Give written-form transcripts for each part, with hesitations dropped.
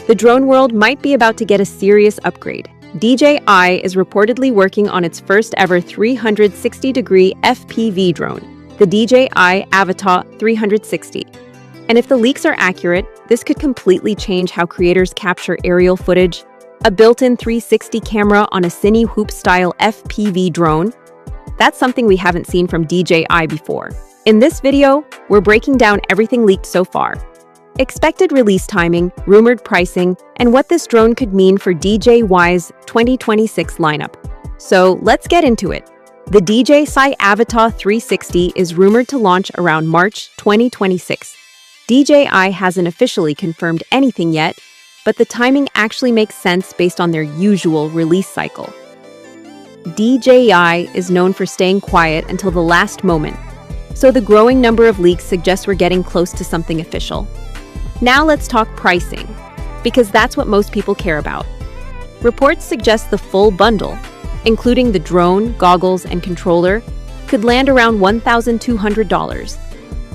the drone world might be about to get a serious upgrade. DJI is reportedly working on its first ever 360-degree FPV drone, the DJI Avata 360. And if the leaks are accurate, this could completely change how creators capture aerial footage. A built-in 360 camera on a cine hoop-style FPV drone? That's something we haven't seen from DJI before. In this video, we're breaking down everything leaked so far. Expected release timing, rumored pricing, and what this drone could mean for DJI's 2026 lineup. So let's get into it. The DJI Avata 360 is rumored to launch around March 2026. DJI hasn't officially confirmed anything yet, but the timing actually makes sense based on their usual release cycle. DJI is known for staying quiet until the last moment, so the growing number of leaks suggests we're getting close to something official. Now let's talk pricing, because that's what most people care about. Reports suggest the full bundle, including the drone, goggles, and controller, could land around $1,200.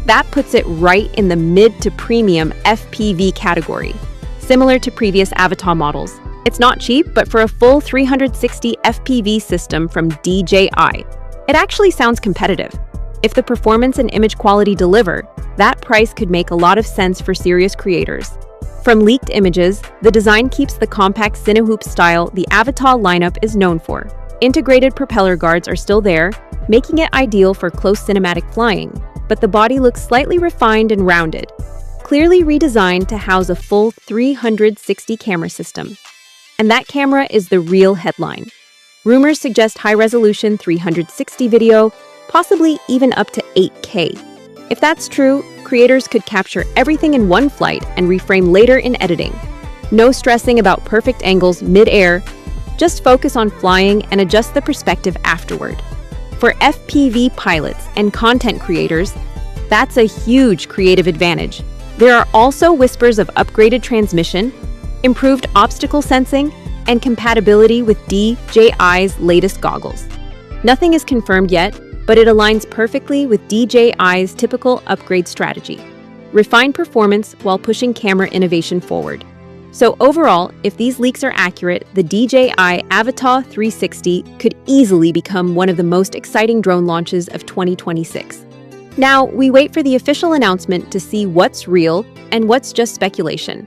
That puts it right in the mid to premium FPV category, similar to previous Avata models. It's not cheap, but for a full 360 FPV system from DJI, it actually sounds competitive. If the performance and image quality deliver, that price could make a lot of sense for serious creators. From leaked images, the design keeps the compact cinehoop style the Avata lineup is known for. Integrated propeller guards are still there, making it ideal for close cinematic flying, but the body looks slightly refined and rounded, clearly redesigned to house a full 360 camera system. And that camera is the real headline. Rumors suggest high-resolution 360 video, possibly even up to 8K. If that's true, creators could capture everything in one flight and reframe later in editing. No stressing about perfect angles mid-air, just focus on flying and adjust the perspective afterward. For FPV pilots and content creators, that's a huge creative advantage. There are also whispers of upgraded transmission, improved obstacle sensing, and compatibility with DJI's latest goggles. Nothing is confirmed yet, but it aligns perfectly with DJI's typical upgrade strategy. Refine performance while pushing camera innovation forward. So overall, if these leaks are accurate, the DJI Avata 360 could easily become one of the most exciting drone launches of 2026. Now, we wait for the official announcement to see what's real and what's just speculation.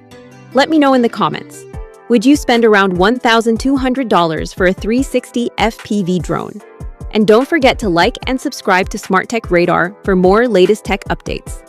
Let me know in the comments. Would you spend around $1,200 for a 360 FPV drone? And don't forget to like and subscribe to Smart Tech Radar for more latest tech updates.